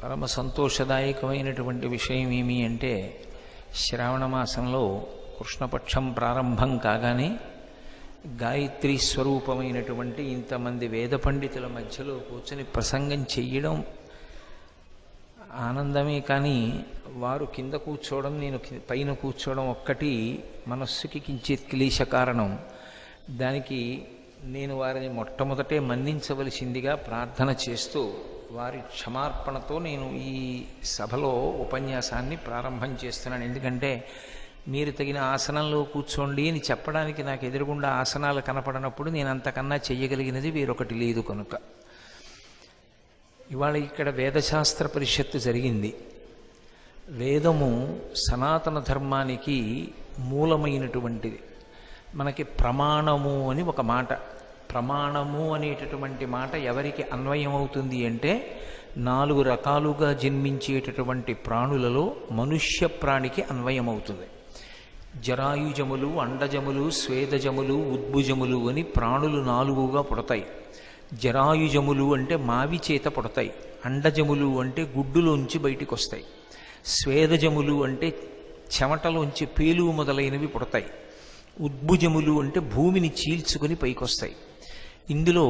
పరమ సంతోషదాయకమైనటువంటి విషయం ఏమి అంటే శ్రావణ మాసంలో కృష్ణపక్షం ప్రారంభం కాగానే గాయత్రీ స్వరూపమైనటువంటి ఇంతమంది వేద పండితుల మధ్యలో కూర్చొని ప్రసంగం చెయ్యడం ఆనందమే. కానీ వారు కింద కూర్చోవడం, నేను పైన కూర్చోవడం ఒక్కటి మనస్సుకి కించిత్ క్లేశ కారణం. దానికి నేను వారిని మొట్టమొదటే మన్నించవలసిందిగా ప్రార్థన చేస్తూ వారి క్షమార్పణతో నేను ఈ సభలో ఉపన్యాసాన్ని ప్రారంభం చేస్తున్నాను. ఎందుకంటే మీరు తగిన ఆసనంలో కూర్చోండి అని చెప్పడానికి నాకు ఎదురుగుండా ఆసనాలు కనపడనప్పుడు నేను అంతకన్నా చెయ్యగలిగినది వేరొకటి లేదు కనుక. ఇవాళ ఇక్కడ వేదశాస్త్ర పరిషత్తు జరిగింది. వేదము సనాతన ధర్మానికి మూలమైనటువంటిది. మనకి ప్రమాణము అని ఒక మాట, ప్రమాణము అనేటటువంటి మాట ఎవరికి అన్వయం అవుతుంది అంటే 4 రకాలుగా జన్మించేటటువంటి ప్రాణులలో మనుష్య ప్రాణికి అన్వయమవుతుంది. జరాయుజములు, అండజములు, స్వేదజములు, ఉద్భుజములు అని ప్రాణులు 4గా పుడతాయి. జరాయుజములు అంటే మావి చేత పుడతాయి, అండజములు అంటే గుడ్డులోంచి బయటికి వస్తాయి, స్వేదజములు అంటే చెమటలోంచి పేలు మొదలైనవి పుడతాయి, ఉద్భుజములు అంటే భూమిని చీల్చుకొని పైకొస్తాయి. ఇందులో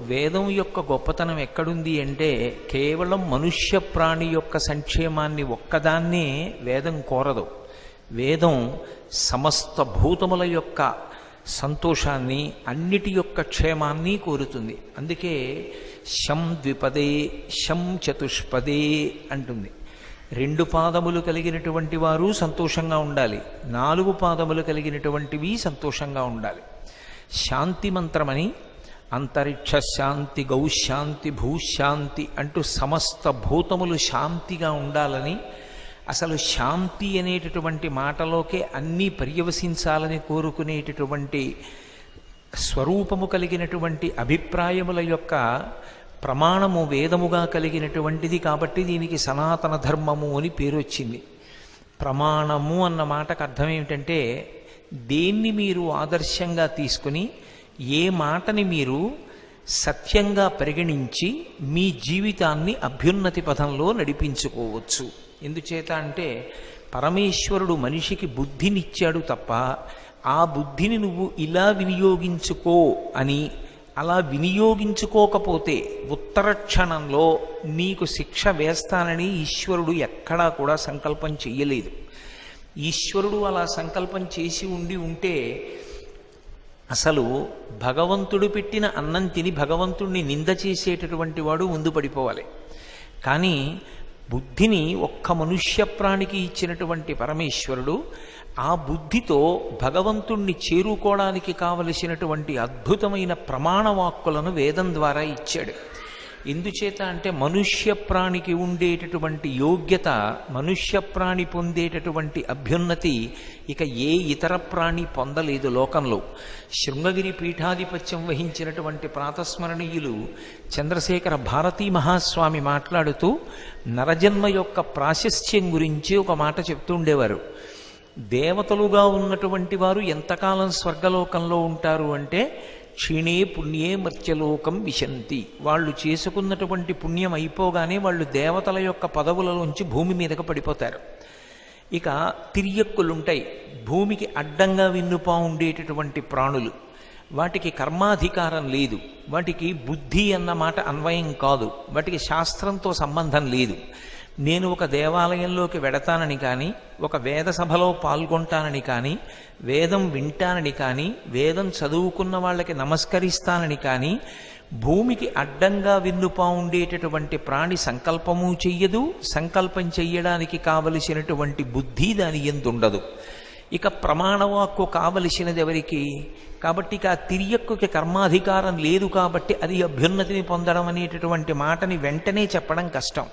వేదం యొక్క గొప్పతనం ఎక్కడుంది అంటే కేవలం మనుష్య ప్రాణి యొక్క సంక్షేమాన్ని ఒక్కదాన్నే వేదం కోరదు. వేదం సమస్త భూతముల యొక్క సంతోషాన్ని, అన్నిటి యొక్క క్షేమాన్ని కోరుతుంది. అందుకే శం ద్విపదే శం చతుష్పదే అంటుంది. 2 పాదములు కలిగినటువంటి వారు సంతోషంగా ఉండాలి, 4 పాదములు కలిగినటువంటివి సంతోషంగా ఉండాలి. శాంతి మంత్రమని అంతరిక్ష శాంతి, గౌశాంతి, భూశాంతి అంటూ సమస్త భూతములు శాంతిగా ఉండాలని, అసలు శాంతి అనేటటువంటి మాటలోకే అన్నీ పర్యవసించాలని కోరుకునేటటువంటి స్వరూపము కలిగినటువంటి అభిప్రాయముల యొక్క ప్రమాణము వేదముగా కలిగినటువంటిది. కాబట్టి దీనికి సనాతన ధర్మము అని పేరు వచ్చింది. ప్రమాణము అన్న మాటకు అర్థం ఏమిటంటే దేన్ని మీరు ఆదర్శంగా తీసుకుని ఏ మాటని మీరు సత్యంగా పరిగణించి మీ జీవితాన్ని అభ్యున్నతి పథంలో నడిపించుకోవచ్చు. ఎందుచేత అంటే పరమేశ్వరుడు మనిషికి బుద్ధినిచ్చాడు తప్ప ఆ బుద్ధిని నువ్వు ఇలా వినియోగించుకో అని, అలా వినియోగించుకోకపోతే ఉత్తర క్షణంలో నీకు శిక్ష వేస్తానని ఈశ్వరుడు ఎక్కడా కూడా సంకల్పం చెయ్యలేదు. ఈశ్వరుడు అలా సంకల్పం చేసి ఉంటే అసలు భగవంతుడు పెట్టిన అన్నం తిని భగవంతుడిని నింద చేసేటటువంటి వాడు ముందు పడిపోవాలి. కానీ బుద్ధిని ఒక్క మనుష్య ప్రాణికి ఇచ్చినటువంటి పరమేశ్వరుడు ఆ బుద్ధితో భగవంతుణ్ణి చేరుకోవడానికి కావలసినటువంటి అద్భుతమైన ప్రమాణవాక్కులను వేదం ద్వారా ఇచ్చాడు. ఎందుచేత అంటే మనుష్య ప్రాణికి ఉండేటటువంటి యోగ్యత, మనుష్య ప్రాణి పొందేటటువంటి అభ్యున్నతి ఇక ఏ ఇతర ప్రాణి పొందలేదు లోకంలో. శృంగగిరి పీఠాధిపత్యం వహించినటువంటి ప్రాతస్మరణీయులు చంద్రశేఖర భారతీ మహాస్వామి మాట్లాడుతూ నరజన్మ యొక్క ప్రాశస్త్యం గురించి ఒక మాట చెప్తూ ఉండేవారు. దేవతలుగా ఉన్నటువంటి వారు ఎంతకాలం స్వర్గలోకంలో ఉంటారు అంటే క్షీణే పుణ్యే మర్త్యలోకం విశంతి. వాళ్ళు చేసుకున్నటువంటి పుణ్యం అయిపోగానే వాళ్ళు దేవతల యొక్క పదవులలోంచి భూమి మీదకి పడిపోతారు. ఇక తిర్యక్కులుంటాయి, భూమికి అడ్డంగా విన్నుపా ఉండేటటువంటి ప్రాణులు. వాటికి కర్మాధికారం లేదు, వాటికి బుద్ధి అన్న మాట అన్వయం కాదు, వాటికి శాస్త్రంతో సంబంధం లేదు. నేను ఒక దేవాలయంలోకి వెడతానని కానీ, ఒక వేద సభలో పాల్గొంటానని కానీ, వేదం వింటానని కానీ, వేదం చదువుకున్న వాళ్ళకి నమస్కరిస్తానని కానీ భూమికి అడ్డంగా విన్నుపా ఉండేటటువంటి ప్రాణి సంకల్పము చెయ్యదు. సంకల్పం చెయ్యడానికి కావలసినటువంటి బుద్ధి దాని యందు ఉండదు. ఇక ప్రమాణవాక్కు కావలసినది ఎవరికి? కాబట్టి ఇక తిరియక్కుకి కర్మాధికారం లేదు కాబట్టి అది అభ్యున్నతిని పొందడం అనేటటువంటి మాటని వెంటనే చెప్పడం కష్టం.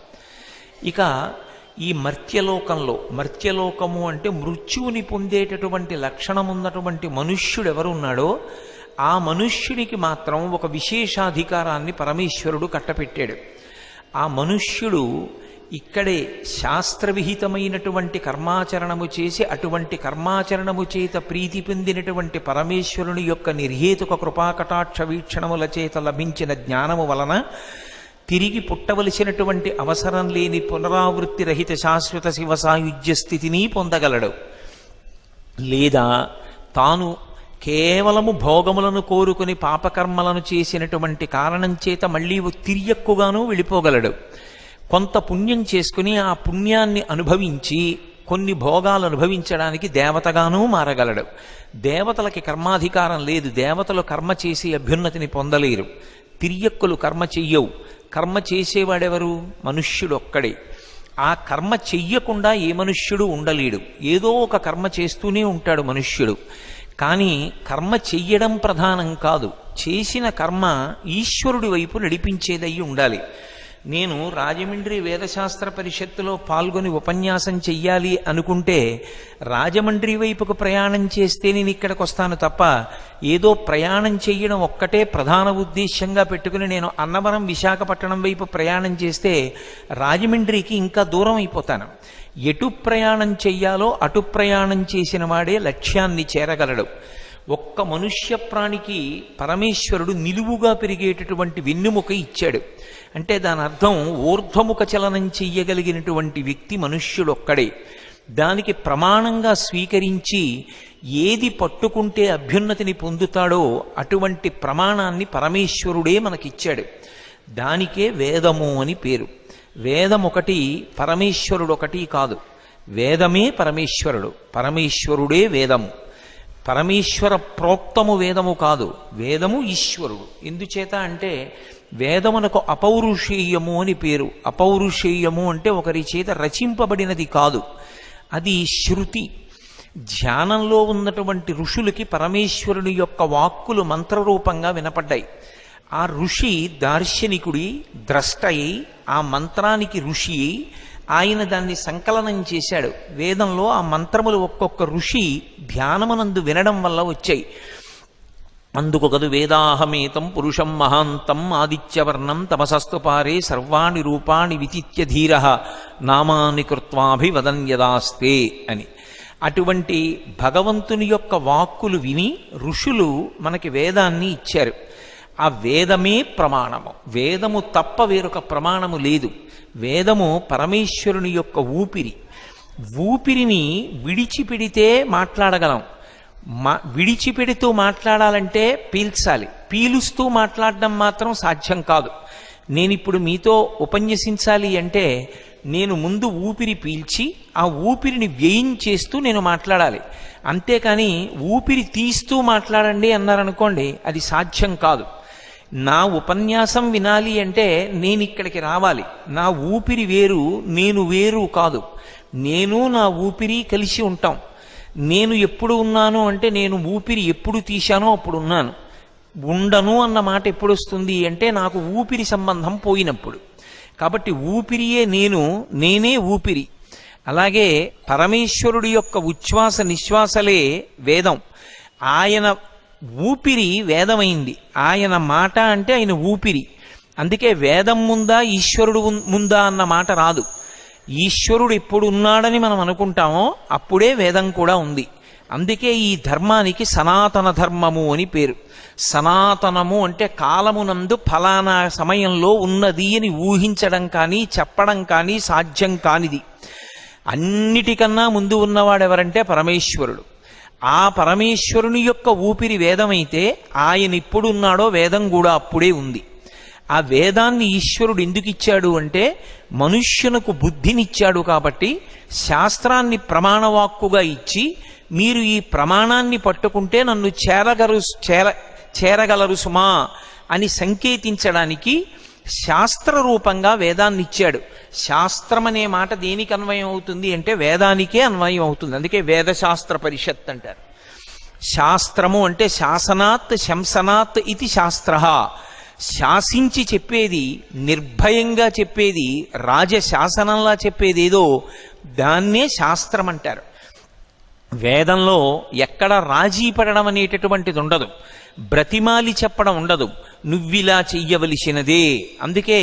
ఇక ఈ మర్త్యలోకంలో, మర్త్యలోకము అంటే మృత్యువుని పొందేటటువంటి లక్షణం ఉన్నటువంటి మనుష్యుడు ఎవరున్నాడో ఆ మనుష్యునికి మాత్రం ఒక విశేషాధికారాన్ని పరమేశ్వరుడు కట్టపెట్టాడు. ఆ మనుష్యుడు ఇక్కడే శాస్త్రవిహితమైనటువంటి కర్మాచరణము చేసి అటువంటి కర్మాచరణము చేత ప్రీతి పొందినటువంటి పరమేశ్వరుని యొక్క నిర్హేతుక కృపాకటాక్ష వీక్షణముల చేత లభించిన జ్ఞానము వలన తిరిగి పుట్టవలసినటువంటి అవసరం లేని పునరావృత్తి రహిత శాశ్వత శివ సాయుధ్య స్థితిని పొందగలడు. లేదా తాను కేవలము భోగములను కోరుకుని పాపకర్మలను చేసినటువంటి కారణం చేత మళ్ళీ తిరియక్కుగాను వెళ్ళిపోగలడు. కొంత పుణ్యం చేసుకుని ఆ పుణ్యాన్ని అనుభవించి కొన్ని భోగాలు అనుభవించడానికి దేవతగానూ మారగలడు. దేవతలకి కర్మాధికారం లేదు. దేవతలు కర్మ చేసి అభ్యున్నతిని పొందలేరు. తిరియక్కులు కర్మ చెయ్యవు. కర్మ చేసేవాడెవరు? మనుష్యుడు ఒక్కడే. ఆ కర్మ చెయ్యకుండా ఏ మనుష్యుడు ఉండలేడు. ఏదో ఒక కర్మ చేస్తూనే ఉంటాడు మనుష్యుడు. కానీ కర్మ చెయ్యడం ప్రధానం కాదు. చేసిన కర్మ ఈశ్వరుడి వైపు నడిపించేదయ్యి ఉండాలి. నేను రాజమండ్రి వేదశాస్త్ర పరిషత్తులో పాల్గొని ఉపన్యాసం చెయ్యాలి అనుకుంటే రాజమండ్రి వైపుకు ప్రయాణం చేస్తే నేను ఇక్కడికి వస్తాను తప్ప ఏదో ప్రయాణం చెయ్యడం ఒక్కటే ప్రధాన ఉద్దేశ్యంగా పెట్టుకుని నేను అన్నవరం విశాఖపట్నం వైపు ప్రయాణం చేస్తే రాజమండ్రికి ఇంకా దూరం అయిపోతాను. ఎటు ప్రయాణం చెయ్యాలో అటు ప్రయాణం చేసిన వాడే లక్ష్యాన్ని చేరగలడు. ఒక్క మనుష్య ప్రాణికి పరమేశ్వరుడు నిలువుగా పెరిగేటటువంటి వెన్నెముక ఇచ్చాడు. అంటే దాని అర్థం ఊర్ధ్వముఖ చలనం చెయ్యగలిగినటువంటి వ్యక్తి మనుష్యుడు ఒక్కడే. దానికి ప్రమాణంగా స్వీకరించి ఏది పట్టుకుంటే అభ్యున్నతిని పొందుతాడో అటువంటి ప్రమాణాన్ని పరమేశ్వరుడే మనకిచ్చాడు. దానికే వేదము అని పేరు. వేదం ఒకటి, పరమేశ్వరుడు ఒకటి కాదు. వేదమే పరమేశ్వరుడు, పరమేశ్వరుడే వేదము. పరమేశ్వర ప్రోక్తము వేదము కాదు, వేదము ఈశ్వరుడు. ఎందుచేత అంటే వేదమునకు అపౌరుషేయము అని పేరు. అపౌరుషేయము అంటే ఒకరి చేత రచింపబడినది కాదు, అది శృతి. ధ్యానంలో ఉన్నటువంటి ఋషులకి పరమేశ్వరుని యొక్క వాక్కులు మంత్రరూపంగా వినపడ్డాయి. ఆ ఋషి దార్శనికుడి, ద్రష్టయి, ఆ మంత్రానికి ఋషి, ఆయన దాన్ని సంకలనం చేశాడు. వేదంలో ఆ మంత్రములు ఒక్కొక్క ఋషి ధ్యానమునందు వినడం వల్ల వచ్చాయి. అందుకు కదు వేదాహమేతం పురుషం మహాంతం ఆదిత్యవర్ణం తమసస్తు పారే సర్వాణి రూపాణి వితిత్య ధీర నామాని కృత్వాభివదన్యదాస్తే అని. అటువంటి భగవంతుని యొక్క వాక్కులు విని ఋషులు మనకి వేదాన్ని ఇచ్చారు. ఆ వేదమే ప్రమాణము. వేదము తప్ప వేరొక ప్రమాణము లేదు. వేదము పరమేశ్వరుని యొక్క ఊపిరి. ఊపిరిని విడిచిపెడితే మాట్లాడగలం. విడిచిపెడుతూ మాట్లాడాలంటే పీల్చాలి. పీలుస్తూ మాట్లాడడం మాత్రం సాధ్యం కాదు. నేనిప్పుడు మీతో ఉపన్యసించాలి అంటే నేను ముందు ఊపిరి పీల్చి ఆ ఊపిరిని వ్యయించేస్తూ నేను మాట్లాడాలి. అంతేకాని ఊపిరి తీస్తూ మాట్లాడండి అన్నారనుకోండి, అది సాధ్యం కాదు. నా ఉపన్యాసం వినాలి అంటే నేను ఇక్కడికి రావాలి. నా ఊపిరి వేరు, నేను వేరు కాదు. నేను నా ఊపిరి కలిసి ఉంటాం. నేను ఎప్పుడు ఉన్నాను అంటే నేను ఊపిరి ఎప్పుడు తీశానో అప్పుడు ఉన్నాను. ఉండను అన్న మాట ఎప్పుడు వస్తుంది అంటే నాకు ఊపిరి సంబంధం పోయినప్పుడు. కాబట్టి ఊపిరియే నేను, నేనే ఊపిరి. అలాగే పరమేశ్వరుడి యొక్క ఉచ్ఛ్వాస నిశ్వాసలే వేదం. ఆయన ఊపిరి వేదమైంది. ఆయన మాట అంటే ఆయన ఊపిరి. అందుకే వేదం ముందా ఈశ్వరుడు ముందా అన్న మాట రాదు. ఈశ్వరుడు ఎప్పుడు ఉన్నాడని మనం అనుకుంటామో అప్పుడే వేదం కూడా ఉంది. అందుకే ఈ ధర్మానికి సనాతన ధర్మము అని పేరు. సనాతనము అంటే కాలమునందు ఫలానా సమయంలో ఉన్నది అని ఊహించడం కానీ చెప్పడం కానీ సాధ్యం కానిది. అన్నిటికన్నా ముందు ఉన్నవాడెవరంటే పరమేశ్వరుడు. ఆ పరమేశ్వరుని యొక్క ఊపిరి వేదమైతే ఆయన ఎప్పుడున్నాడో వేదం కూడా అప్పుడే ఉంది. ఆ వేదాన్ని ఈశ్వరుడు ఎందుకు ఇచ్చాడు అంటే మనుష్యునకు బుద్ధినిచ్చాడు కాబట్టి శాస్త్రాన్ని ప్రమాణవాక్కుగా ఇచ్చి మీరు ఈ ప్రమాణాన్ని పట్టుకుంటే నన్ను చేరగలరు సుమా అని సంకేతించడానికి శాస్త్ర రూపంగా వేదాన్ని ఇచ్చాడు. శాస్త్రం అనే మాట దేనికి అన్వయం అవుతుంది అంటే వేదానికే అన్వయం అవుతుంది. అందుకే వేదశాస్త్ర పరిషత్ అంటారు. శాస్త్రము అంటే శాసనాత్ శంసనాత్ ఇది శాస్త్ర. శాసించి చెప్పేది, నిర్భయంగా చెప్పేది, రాజశాసనంలా చెప్పేది ఏదో దాన్నే శాస్త్రం అంటారు. వేదంలో ఎక్కడ రాజీ పడడం అనేటటువంటిది ఉండదు. బ్రతిమాలి చెప్పడం ఉండదు. నువ్విలా చెయ్యవలసినదే. అందుకే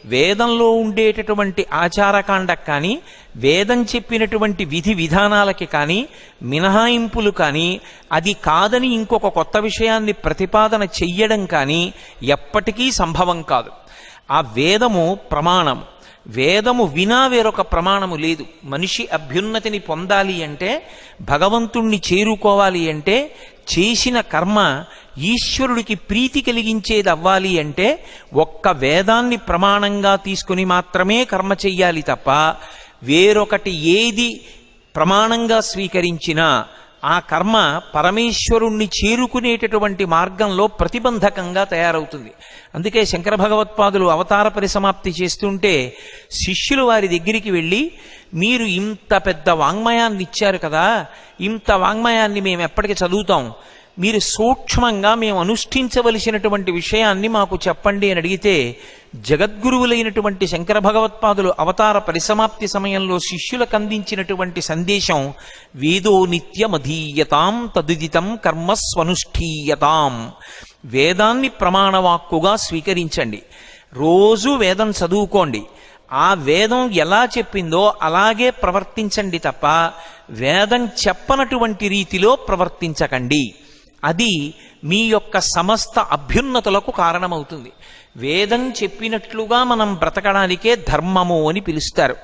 వేదంలో ఉండేటటువంటి ఆచారకాండకు కానీ వేదం చెప్పినటువంటి విధి విధానాలకి కానీ మినహాయింపులు కానీ అది కాదని ఇంకొక కొత్త విషయాన్ని ప్రతిపాదన చెయ్యడం కానీ ఎప్పటికీ సంభవం కాదు. ఆ వేదము ప్రమాణం. వేదము వినా వేరొక ప్రమాణము లేదు. మనిషి అభ్యున్నతిని పొందాలి అంటే, భగవంతుణ్ణి చేరుకోవాలి అంటే, చేసిన కర్మ ఈశ్వరుడికి ప్రీతి కలిగించేది అవ్వాలి అంటే ఒక్క వేదాన్ని ప్రమాణంగా తీసుకుని మాత్రమే కర్మ చెయ్యాలి తప్ప వేరొకటి ఏది ప్రమాణంగా స్వీకరించినా ఆ కర్మ పరమేశ్వరుణ్ణి చేరుకునేటటువంటి మార్గంలో ప్రతిబంధకంగా తయారవుతుంది. అందుకే శంకర భగవత్పాదులు అవతార పరిసమాప్తి చేస్తుంటే శిష్యులు వారి దగ్గరికి వెళ్ళి, మీరు ఇంత పెద్ద వాంగ్మయాన్ని ఇచ్చారు కదా, ఇంత వాంగ్మయాన్ని మేము ఎప్పటికీ చదువుతాం, మీరు సూక్ష్మంగా మేము అనుష్ఠించవలసినటువంటి విషయాన్ని మాకు చెప్పండి అని అడిగితే, జగద్గురువులైనటువంటి శంకర భగవత్పాదులు అవతార పరిసమాప్తి సమయంలో శిష్యులకు అందించినటువంటి సందేశం వేదో నిత్యమధీయతాం తదుదితం కర్మస్వనుష్ఠీయతాం. వేదాన్ని ప్రమాణవాక్కుగా స్వీకరించండి, రోజు వేదం చదువుకోండి, ఆ వేదం ఎలా చెప్పిందో అలాగే ప్రవర్తించండి తప్ప వేదం చెప్పనటువంటి రీతిలో ప్రవర్తించకండి. అది మీ యొక్క సమస్త అభ్యున్నతులకు కారణమవుతుంది. వేదం చెప్పినట్లుగా మనం బ్రతకడానికే ధర్మము అని పిలుస్తారు.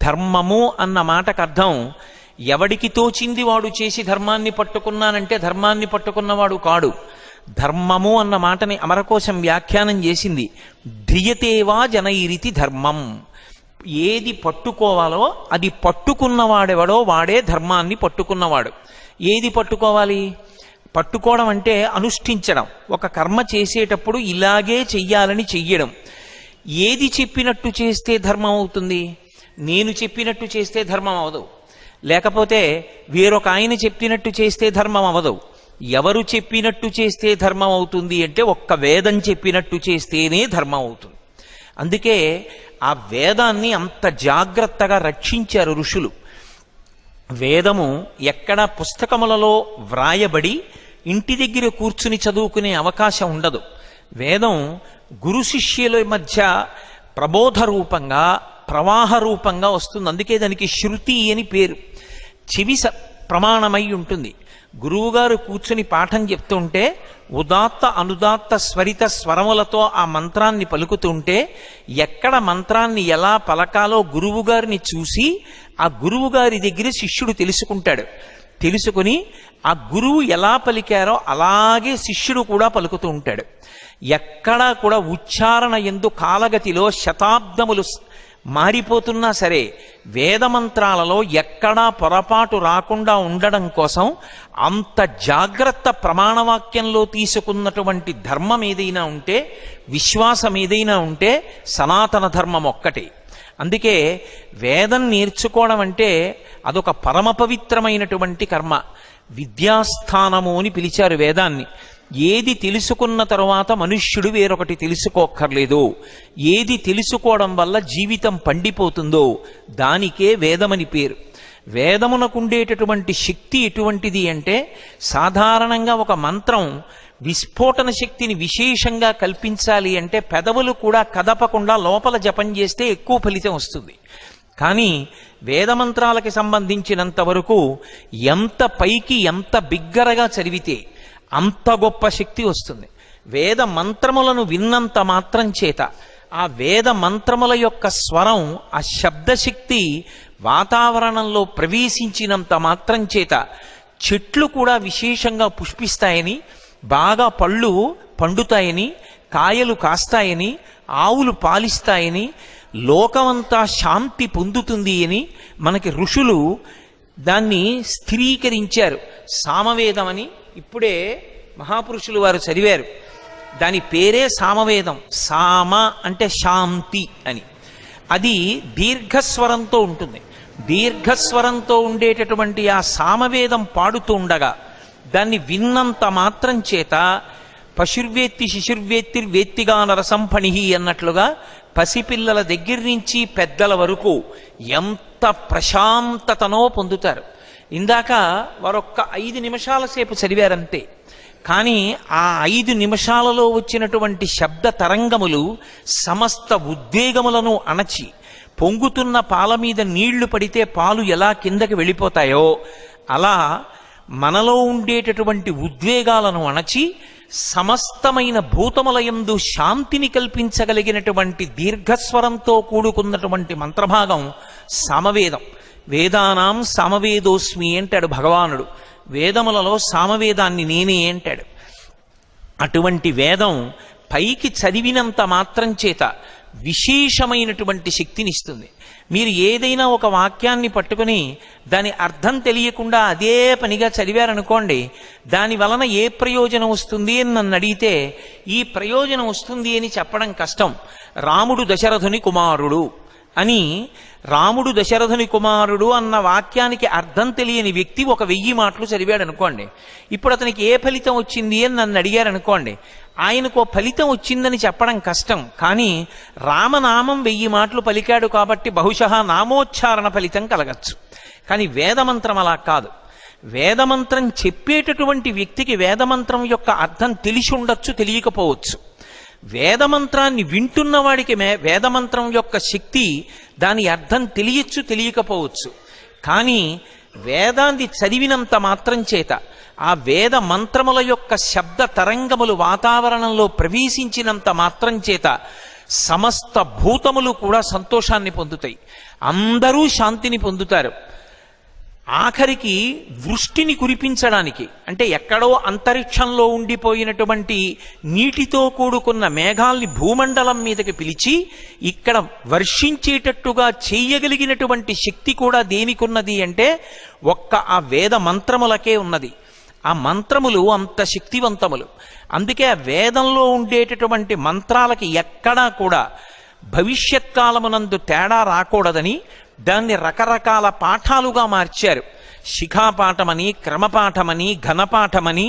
ధర్మము అన్న మాటకు అర్థం, ఎవడికి తోచింది వాడు చేసి ధర్మాన్ని పట్టుకున్నానంటే ధర్మాన్ని పట్టుకున్నవాడు కాడు. ధర్మము అన్న మాటని అమరకోశం వ్యాఖ్యానం చేసింది, ధ్రియతేవా జనైరితి ధర్మం. ఏది పట్టుకోవాలో అది పట్టుకున్నవాడెవడో వాడే ధర్మాన్ని పట్టుకున్నవాడు. ఏది పట్టుకోవాలి? పట్టుకోవడం అంటే అనుష్ఠించడం. ఒక కర్మ చేసేటప్పుడు ఇలాగే చెయ్యాలని చెయ్యడం. ఏది చెప్పినట్టు చేస్తే ధర్మం అవుతుంది? నేను చెప్పినట్టు చేస్తే ధర్మం అవదు, లేకపోతే వేరొక ఆయన చెప్పినట్టు చేస్తే ధర్మం అవదు. ఎవరు చెప్పినట్టు చేస్తే ధర్మం అవుతుంది అంటే ఒక్క వేదం చెప్పినట్టు చేస్తేనే ధర్మం అవుతుంది. అందుకే ఆ వేదాన్ని అంత జాగ్రత్తగా రక్షించారు ఋషులు. వేదము ఎక్కడ పుస్తకములలో వ్రాయబడి ఇంటి దగ్గర కూర్చుని చదువుకునే అవకాశం ఉండదు. వేదం గురు శిష్యుల మధ్య ప్రబోధ రూపంగా, ప్రవాహ రూపంగా వస్తుంది. అందుకే దానికి శృతి అని పేరు. చెవి ప్రమాణమై ఉంటుంది. గురువుగారు కూర్చుని పాఠం చెప్తుంటే ఉదాత్త అనుదాత్త స్వరిత స్వరములతో ఆ మంత్రాన్ని పలుకుతుంటే ఎక్కడ మంత్రాన్ని ఎలా పలకాలో గురువుగారిని చూసి ఆ గురువుగారి దగ్గర శిష్యుడు తెలుసుకుంటాడు. తెలుసుకుని ఆ గురువు ఎలా పలికారో అలాగే శిష్యుడు కూడా పలుకుతూ ఉంటాడు. ఎక్కడా కూడా ఉచ్చారణ యందు కాలగతిలో శతాబ్దములు మారిపోతున్నా సరే వేదమంత్రాలలో ఎక్కడా పొరపాటు రాకుండా ఉండడం కోసం అంత జాగ్రత్త ప్రమాణవాక్యంలో తీసుకున్నటువంటి ధర్మం ఏదైనా ఉంటే, విశ్వాసం ఏదైనా ఉంటే సనాతన ధర్మం ఒక్కటే. అందుకే వేదం నేర్చుకోవడం అంటే అదొక పరమ పవిత్రమైనటువంటి కర్మ. విద్యాస్థానము అని పిలిచారు వేదాన్ని. ఏది తెలుసుకున్న తరువాత మనుష్యుడు వేరొకటి తెలుసుకోక్కర్లేదు, ఏది తెలుసుకోవడం వల్ల జీవితం పండిపోతుందో దానికే వేదమని పేరు. వేదమునకుండేటటువంటి శక్తి ఎటువంటిది అంటే, సాధారణంగా ఒక మంత్రం విస్ఫోటన శక్తిని విశేషంగా కల్పించాలి అంటే పెదవులు కూడా కదపకుండా లోపల జపం చేస్తే ఎక్కువ ఫలితం వస్తుంది. కానీ వేదమంత్రాలకి సంబంధించినంత వరకు ఎంత పైకి ఎంత బిగ్గరగా చదివితే అంత గొప్ప శక్తి వస్తుంది. వేద మంత్రములను విన్నంత మాత్రం చేత ఆ వేద మంత్రముల యొక్క స్వరం, ఆ శబ్దశక్తి వాతావరణంలో ప్రవేశించినంత మాత్రం చేత చెట్లు కూడా విశేషంగా పుష్పిస్తాయని, బాగా పళ్ళు పండుతాయని, కాయలు కాస్తాయని, ఆవులు పాలిస్తాయని, లోకమంతా శాంతి పొందుతుంది అని మనకి ఋషులు దాన్ని స్థిరీకరించారు. సామవేదమని ఇప్పుడే మహాపురుషులు వారు చదివారు. దాని పేరే సామవేదం. సామ అంటే శాంతి అని. అది దీర్ఘస్వరంతో ఉంటుంది. దీర్ఘస్వరంతో ఉండేటటువంటి ఆ సామవేదం పాడుతూ ఉండగా దాన్ని విన్నంత మాత్రం చేత పశుర్వేత్తి శిశుర్వేత్తిర్వేత్తిగా నరసం ఫణిహి అన్నట్లుగా పసిపిల్లల దగ్గర నుంచి పెద్దల వరకు ఎంత ప్రశాంతతనో పొందుతారు. ఇందాక వారొక్క 5 నిమిషాల సేపు చదివారంతే. కానీ ఆ 5 నిమిషాలలో వచ్చినటువంటి శబ్ద తరంగములు సమస్త ఉద్వేగములను అణచి, పొంగుతున్న పాల మీద నీళ్లు పడితే పాలు ఎలా కిందకి వెళ్ళిపోతాయో అలా మనలో ఉండేటటువంటి ఉద్వేగాలను అణచి సమస్తమైన భూతములయందు శాంతిని కల్పించగలిగినటువంటి దీర్ఘస్వరంతో కూడుకున్నటువంటి మంత్రభాగం సామవేదం. వేదానాం సామవేదోస్మి అంటాడు భగవానుడు. వేదములలో సామవేదాన్ని నేనే అంటాడు. అటువంటి వేదం పైకి చదివినంత మాత్రం చేత విశేషమైనటువంటి శక్తినిస్తుంది. మీరు ఏదైనా ఒక వాక్యాన్ని పట్టుకుని దాని అర్థం తెలియకుండా అదే పనిగా చదివారనుకోండి, దాని వలన ఏ ప్రయోజనం వస్తుంది అని నన్ను అడిగితే ఈ ప్రయోజనం వస్తుంది అని చెప్పడం కష్టం. రాముడు దశరథుని కుమారుడు అని, రాముడు దశరథుని కుమారుడు అన్న వాక్యానికి అర్థం తెలియని వ్యక్తి 1000 మాటలు చదివాడు అనుకోండి, ఇప్పుడు అతనికి ఏ ఫలితం వచ్చింది అని నన్ను అడిగారు అనుకోండి, ఆయనకు ఫలితం వచ్చిందని చెప్పడం కష్టం. కానీ రామనామం 1000 మాటలు పలికాడు కాబట్టి బహుశः నామోచ్చారణ ఫలితం కలగచ్చు. కానీ వేదమంత్రం అలా కాదు. వేదమంత్రం చెప్పేటటువంటి వ్యక్తికి వేదమంత్రం యొక్క అర్థం తెలిసి ఉండొచ్చు, తెలియకపోవచ్చు. వేదమంత్రాన్ని వింటున్నవాడికి వేదమంత్రం యొక్క శక్తి, దాని అర్థం తెలియచ్చు, తెలియకపోవచ్చు. కానీ వేదాన్ని చదివినంత మాత్రం చేత ఆ వేద మంత్రముల యొక్క శబ్ద తరంగములు వాతావరణంలో ప్రవేశించినంత మాత్రం చేత సమస్త భూతములు కూడా సంతోషాన్ని పొందుతాయి, అందరూ శాంతిని పొందుతారు. ఆఖరికి వృష్టిని కురిపించడానికి, అంటే ఎక్కడో అంతరిక్షంలో ఉండిపోయినటువంటి నీటితో కూడుకున్న మేఘాల్ని భూమండలం మీదకి పిలిచి ఇక్కడ వర్షించేటట్టుగా చేయగలిగినటువంటి శక్తి కూడా దేనికున్నది అంటే ఒక్క ఆ వేద మంత్రములకే ఉన్నది. ఆ మంత్రములు అంత శక్తివంతములు. అందుకే ఆ వేదంలో ఉండేటటువంటి మంత్రాలకి ఎక్కడా కూడా భవిష్యత్ కాలమునందు తేడా రాకూడదని దాన్ని రకరకాల పాఠాలుగా మార్చారు. శిఖాపాఠమని, క్రమపాఠమని, ఘనపాఠమని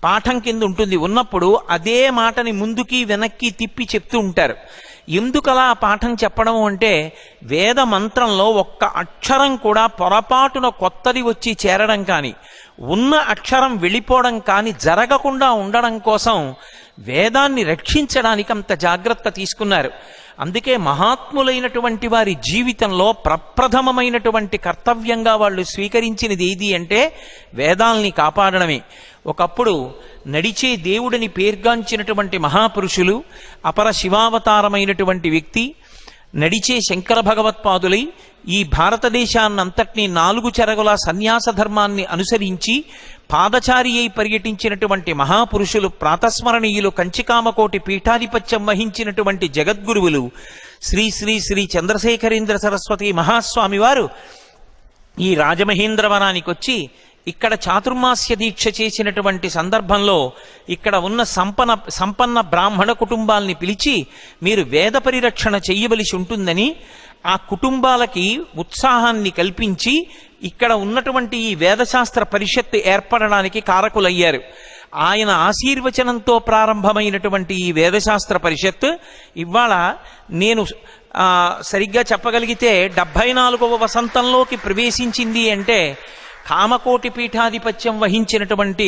పాఠం కింద ఉంటుంది. ఉన్నప్పుడు అదే మాటని ముందుకి వెనక్కి తిప్పి చెప్తూ ఉంటారు. ఎందుకలా ఆ పాఠం చెప్పడం అంటే వేద మంత్రంలో ఒక్క అక్షరం కూడా పొరపాటున కొత్తది వచ్చి చేరడం కానీ, ఉన్న అక్షరం వెళ్ళిపోవడం కానీ జరగకుండా ఉండడం కోసం వేదాన్ని రక్షించడానికి అంత జాగ్రత్త తీసుకున్నారు. అందుకే మహాత్ములైనటువంటి వారి జీవితంలో ప్రప్రథమమైనటువంటి కర్తవ్యంగా వాళ్ళు స్వీకరించినది ఏది అంటే వేదాల్ని కాపాడడమే. ఒకప్పుడు నడిచే దేవుడిని పేర్గాంచినటువంటి మహాపురుషులు, అపర శివావతారమైనటువంటి వ్యక్తి, నడిచే శంకర భగవత్పాదులై ఈ భారతదేశాన్నంతటినీ 4 చెరగుల సన్యాస ధర్మాన్ని అనుసరించి పాదచారి అయి పర్యటించినటువంటి మహాపురుషులు, ప్రాతస్మరణీయులు, కంచికామకోటి పీఠాధిపత్యం వహించినటువంటి జగద్గురువులు శ్రీ శ్రీ శ్రీ చంద్రశేఖరేంద్ర సరస్వతి మహాస్వామి వారు ఈ రాజమహేంద్రవనానికి వచ్చి ఇక్కడ చాతుర్మాస్య దీక్ష చేసినటువంటి సందర్భంలో ఇక్కడ ఉన్న సంపన్న బ్రాహ్మణ కుటుంబాల్ని పిలిచి మీరు వేద పరిరక్షణ చెయ్యవలసి ఉంటుందని ఆ కుటుంబాలకి ఉత్సాహాన్ని కల్పించి ఇక్కడ ఉన్నటువంటి ఈ వేదశాస్త్ర పరిషత్తు ఏర్పడడానికి కారకులయ్యారు. ఆయన ఆశీర్వచనంతో ప్రారంభమైనటువంటి ఈ వేదశాస్త్ర పరిషత్ ఇవాళ నేను సరిగ్గా చెప్పగలిగితే 74వ వసంతంలోకి ప్రవేశించింది అంటే కామకోటి పీఠాధిపత్యం వహించినటువంటి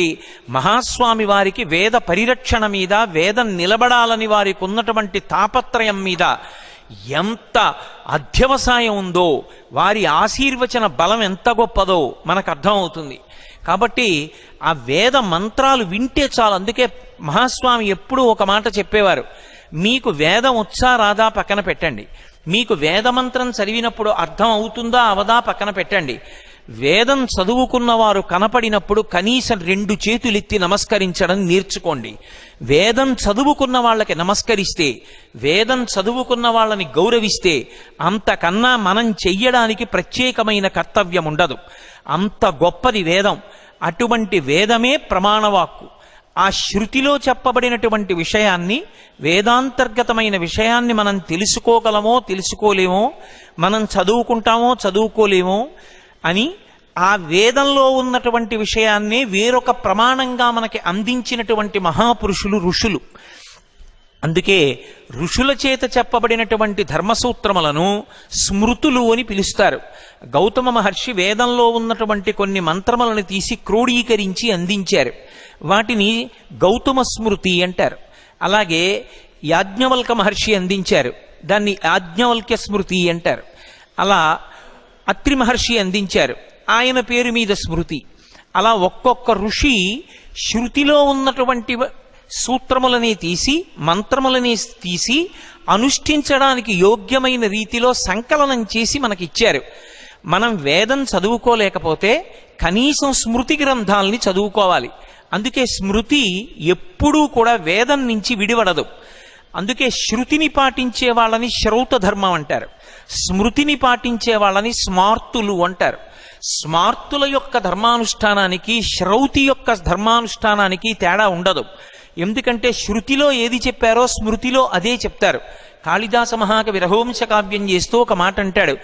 మహాస్వామి వారికి వేద పరిరక్షణ మీద, వేదం నిలబడాలని వారికి ఉన్నటువంటి తాపత్రయం మీద ఎంత అధ్యవసాయం ఉందో, వారి ఆశీర్వచన బలం ఎంత గొప్పదో మనకు అర్థమవుతుంది. కాబట్టి ఆ వేద మంత్రాలు వింటే చాలు. అందుకే మహాస్వామి ఎప్పుడూ ఒక మాట చెప్పేవారు, మీకు వేదం వచ్చా రాదా పక్కన పెట్టండి, మీకు వేదమంత్రం చదివినప్పుడు అర్థం అవుతుందా అవదా పక్కన పెట్టండి, వేదం చదువుకున్నవారు కనపడినప్పుడు కనీసం 2 చేతులెత్తి నమస్కరించడం నేర్చుకోండి. వేదం చదువుకున్న వాళ్ళకి నమస్కరిస్తే, వేదం చదువుకున్న వాళ్ళని గౌరవిస్తే అంతకన్నా మనం చెయ్యడానికి ప్రత్యేకమైన కర్తవ్యం ఉండదు. అంత గొప్పది వేదం. అటువంటి వేదమే ప్రమాణవాక్కు. ఆ శృతిలో చెప్పబడినటువంటి విషయాన్ని, వేదాంతర్గతమైన విషయాన్ని మనం తెలుసుకోగలమో తెలుసుకోలేమో, మనం చదువుకుంటామో చదువుకోలేమో అని ఆ వేదంలో ఉన్నటువంటి విషయాన్ని వేరొక ప్రమాణంగా మనకి అందించినటువంటి మహాపురుషులు ఋషులు. అందుకే ఋషుల చేత చెప్పబడినటువంటి ధర్మసూత్రములను స్మృతులు అని పిలుస్తారు. గౌతమ మహర్షి వేదంలో ఉన్నటువంటి కొన్ని మంత్రములను తీసి క్రోడీకరించి అందించారు. వాటిని గౌతమ స్మృతి అంటారు. అలాగే యాజ్ఞవల్క మహర్షి అందించారు, దాన్ని యాజ్ఞవల్క్య స్మృతి అంటారు. అలా అత్రి మహర్షి అందించారు, ఆయన పేరు మీద స్మృతి. అలా ఒక్కొక్క ఋషి శృతిలో ఉన్నటువంటి సూత్రములని తీసి మంత్రములని తీసి అనుష్ఠించడానికి యోగ్యమైన రీతిలో సంకలనం చేసి మనకిచ్చారు. మనం వేదం చదువుకోలేకపోతే కనీసం స్మృతి గ్రంథాలని చదువుకోవాలి. అందుకే స్మృతి ఎప్పుడూ కూడా వేదం నుంచి విడివడదు. అందుకే శృతిని పాటించే వాళ్ళని శ్రౌత ధర్మం అంటారు, స్మృతిని పాటించే వాళ్ళని స్మార్తులు అంటారు. స్మార్తుల యొక్క ధర్మానుష్ఠానానికి శ్రౌతి యొక్క ధర్మానుష్ఠానానికి తేడా ఉండదు. ఎందుకంటే శృతిలో ఏది చెప్పారో స్మృతిలో అదే చెప్తారు. కాళిదాస మహాకవి రఘువంశ కావ్యం చేస్తూ ఒక మాట అంటాడు,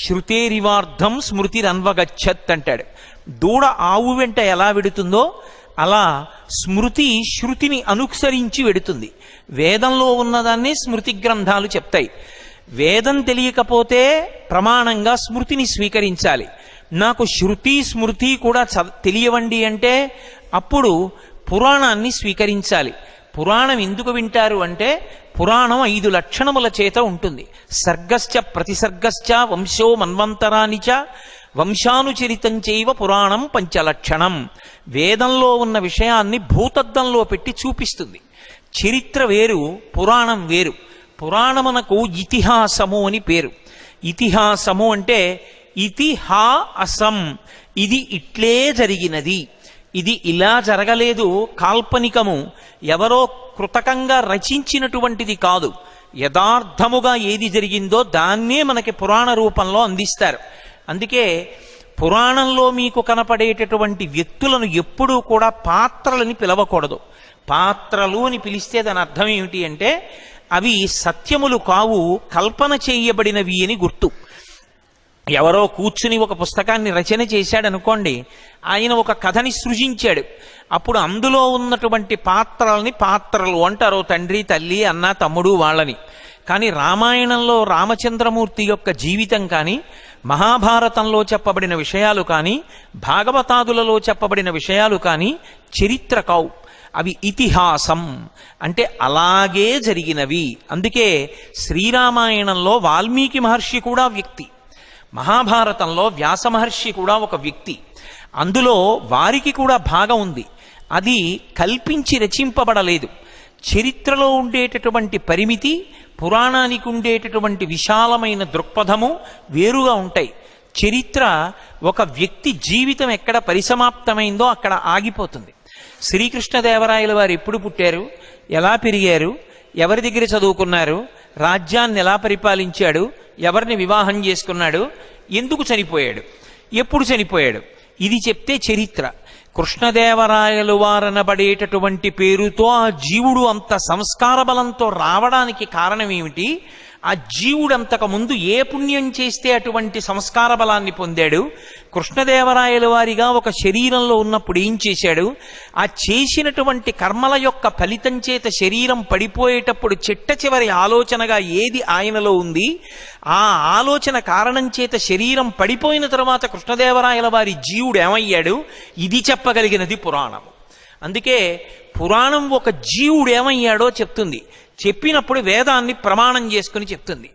శృతేరివార్ధం స్మృతిరన్వగచ్చత్ అంటాడు. దూడ ఆవు వెంట ఎలా వెడుతుందో అలా స్మృతి శృతిని అనుసరించి వెడుతుంది. వేదంలో ఉన్నదాన్ని స్మృతి గ్రంథాలు చెప్తాయి. వేదం తెలియకపోతే ప్రమాణంగా స్మృతిని స్వీకరించాలి. నాకు శృతి స్మృతి కూడా తెలియవండి అంటే అప్పుడు పురాణాన్ని స్వీకరించాలి. పురాణం ఎందుకు వింటారు అంటే పురాణం 5 లక్షణముల చేత ఉంటుంది. సర్గశ్చ ప్రతిసర్గశ్చ వంశో మన్వంతరానిచ వంశానుచరితం చైవ పురాణం 5 లక్షణం. వేదంలో ఉన్న విషయాన్ని భూతద్దంలో పెట్టి చూపిస్తుంది. చరిత్ర వేరు, పురాణం వేరు. పురాణమునకు ఇతిహాసము అని పేరు. ఇతిహాసము అంటే ఇతిహాసం, ఇది ఇట్లే జరిగినది, ఇది ఇలా జరగలేదు, కాల్పనికము, ఎవరో కృతకంగా రచించినటువంటిది కాదు. యథార్థముగా ఏది జరిగిందో దాన్నే మనకి పురాణ రూపంలో అందిస్తారు. అందుకే పురాణంలో మీకు కనపడేటటువంటి వ్యక్తులను ఎప్పుడూ కూడా పాత్రలని పిలవకూడదు. పాత్రలు అని పిలిస్తే దాని అర్థం ఏమిటి అంటే అవి సత్యములు కావు, కల్పన చేయబడినవి అని గుర్తు. ఎవరో కూర్చుని ఒక పుస్తకాన్ని రచన చేశాడనుకోండి, ఆయన ఒక కథని సృజించాడు. అప్పుడు అందులో ఉన్నటువంటి పాత్రలని పాత్రలు అంటారు, తండ్రి తల్లి అన్న తమ్ముడు వాళ్ళని. కానీ రామాయణంలో రామచంద్రమూర్తి యొక్క జీవితం కానీ, మహాభారతంలో చెప్పబడిన విషయాలు కానీ, భాగవతాదులలో చెప్పబడిన విషయాలు కానీ చరిత్ర కావు, అవి ఇతిహాసం. అంటే అలాగే జరిగినవి. అందుకే శ్రీరామాయణంలో వాల్మీకి మహర్షి కూడా వ్యక్తి, మహాభారతంలో వ్యాస మహర్షి కూడా ఒక వ్యక్తి. అందులో వారికి కూడా భాగం ఉంది. అది కల్పించి రచింపబడలేదు. చరిత్రలో ఉండేటటువంటి పరిమితి, పురాణానికి ఉండేటటువంటి విశాలమైన దృక్పథము వేరుగా ఉంటాయి. చరిత్ర ఒక వ్యక్తి జీవితం ఎక్కడ పరిసమాప్తమైందో అక్కడ ఆగిపోతుంది. శ్రీకృష్ణదేవరాయల వారు ఎప్పుడు పుట్టారు, ఎలా పెరిగారు, ఎవరి దగ్గర చదువుకున్నారు, రాజ్యాన్ని ఎలా పరిపాలించాడు, ఎవరిని వివాహం చేసుకున్నాడు, ఎందుకు చనిపోయాడు, ఎప్పుడు చనిపోయాడు, ఇది చెప్తే చరిత్ర. కృష్ణదేవరాయలు వారనబడేటటువంటి పేరుతో ఆ జీవుడు అంత సంస్కార బలంతో రావడానికి కారణం ఏమిటి, ఆ జీవుడు అంతకు ముందు ఏ పుణ్యం చేస్తే అటువంటి సంస్కార బలాన్ని పొందాడు, కృష్ణదేవరాయల వారిగా ఒక శరీరంలో ఉన్నప్పుడు ఏం చేశాడు, ఆ చేసినటువంటి కర్మల యొక్క ఫలితం చేత శరీరం పడిపోయేటప్పుడు చిట్ట చివరి ఆలోచనగా ఏది ఆయనలో ఉంది, ఆ ఆలోచన కారణం చేత శరీరం పడిపోయిన తర్వాత కృష్ణదేవరాయల వారి జీవుడు ఏమయ్యాడు, ఇది చెప్పగలిగినది పురాణము. అందుకే పురాణం ఒక జీవుడు ఏమయ్యాడో చెప్తుంది. చెప్పినప్పుడు వేదాన్ని ప్రమాణం చేసుకుని చెప్తుంది.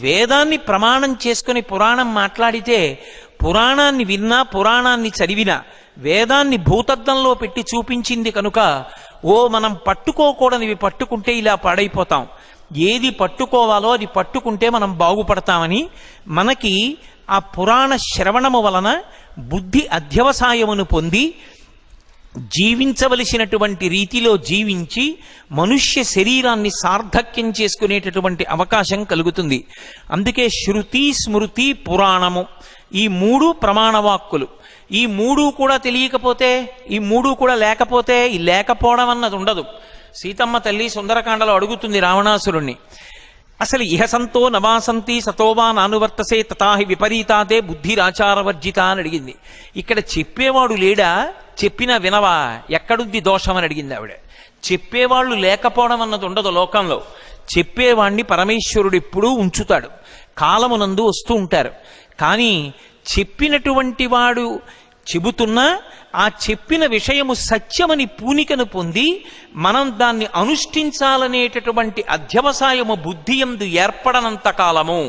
వేదాన్ని ప్రమాణం చేసుకుని పురాణం మాట్లాడితే పురాణాన్ని విన్నా, పురాణాన్ని చదివినా, వేదాన్ని భూతద్దంలో పెట్టి చూపించింది కనుక మనం పట్టుకోకూడనివి పట్టుకుంటే ఇలా పాడైపోతాం, ఏది పట్టుకోవాలో అది పట్టుకుంటే మనం బాగుపడతామని మనకి ఆ పురాణ శ్రవణము వలన బుద్ధి అధ్యవసాయమును పొంది జీవించవలసినటువంటి రీతిలో జీవించి మనుష్య శరీరాన్ని సార్థక్యం చేసుకునేటటువంటి అవకాశం కలుగుతుంది. అందుకే శృతి, స్మృతి, పురాణము ఈ 3 ప్రమాణవాక్కులు. ఈ 3 కూడా తెలియకపోతే, ఈ 3 కూడా లేకపోతే ఈ లేకపోవడం అన్నది ఉండదు. సీతమ్మ తల్లి సుందరకాండలో అడుగుతుంది రావణాసురుణ్ణి, అసలు ఇహసంతో నవాసంతి సతోవా నానువర్తసే తథాహి విపరీతాదే బుద్ధిరాచారవర్జిత అని అడిగింది. ఇక్కడ చెప్పేవాడు లేడా, చెప్పినా వినవా, ఎక్కడుంది దోషం అని అడిగింది ఆవిడ. చెప్పేవాళ్ళు లేకపోవడం అన్నది ఉండదు లోకంలో. చెప్పేవాణ్ణి పరమేశ్వరుడు ఎప్పుడూ ఉంచుతాడు, కాలమునందు వస్తూ ఉంటారు. కానీ చెప్పినటువంటి వాడు చెబుతున్నా ఆ చెప్పిన విషయము సత్యమని పూనికను పొంది మనం దాన్ని అనుష్ఠించాలనేటటువంటి అధ్యవసాయము బుద్ధి యందు ఏర్పడనంత కాలము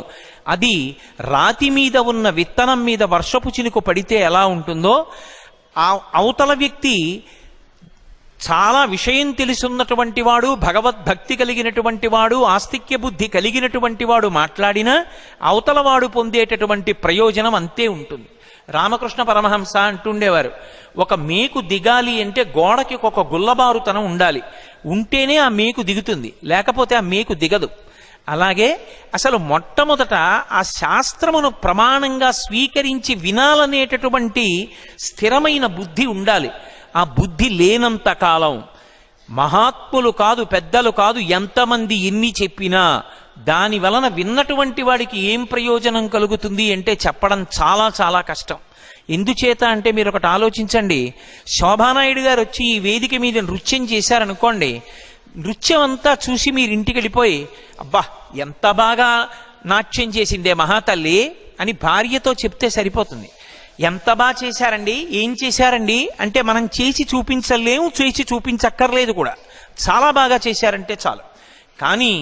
అది రాతి మీద ఉన్న విత్తనం మీద వర్షపు చినుకు పడితే ఎలా ఉంటుందో, ఆ అవతల వ్యక్తి చాలా విషయం తెలుసున్నటువంటి వాడు, భగవద్భక్తి కలిగినటువంటి వాడు, ఆస్తిక్య బుద్ధి కలిగినటువంటి వాడు మాట్లాడినా అవతలవాడు పొందేటటువంటి ప్రయోజనం అంతే ఉంటుంది. రామకృష్ణ పరమహంస అంటుండేవారు, ఒక మేకు దిగాలి అంటే గోడకి ఒక గుల్లబారుతనం ఉండాలి, ఉంటేనే ఆ మేకు దిగుతుంది, లేకపోతే ఆ మేకు దిగదు. అలాగే అసలు మొట్టమొదట ఆ శాస్త్రమును ప్రమాణంగా స్వీకరించి వినాలనేటటువంటి స్థిరమైన బుద్ధి ఉండాలి. ఆ బుద్ధి లేనంత కాలం మహాత్ములు కాదు, పెద్దలు కాదు, ఎంతమంది ఎన్ని చెప్పినా దాని వలన విన్నటువంటి వాడికి ఏం ప్రయోజనం కలుగుతుంది అంటే చెప్పడం చాలా చాలా కష్టం. ఎందుచేత అంటే మీరు ఒకటి ఆలోచించండి, శోభానాయుడు గారు వచ్చి ఈ వేదిక మీద నృత్యం చేశారనుకోండి, నృత్యం అంతా చూసి మీరు ఇంటికి వెళ్ళిపోయి అబ్బా ఎంత బాగా నాట్యం చేసిందే మహాతల్లి అని భార్యతో చెప్తే సరిపోతుంది. ఎంత బాగా చేశారండి, ఏం చేశారండి అంటే మనం చేసి చూపించలేము, చేసి చూపించక్కర్లేదు కూడా, చాలా బాగా చేశారంటే చాలు. కానీ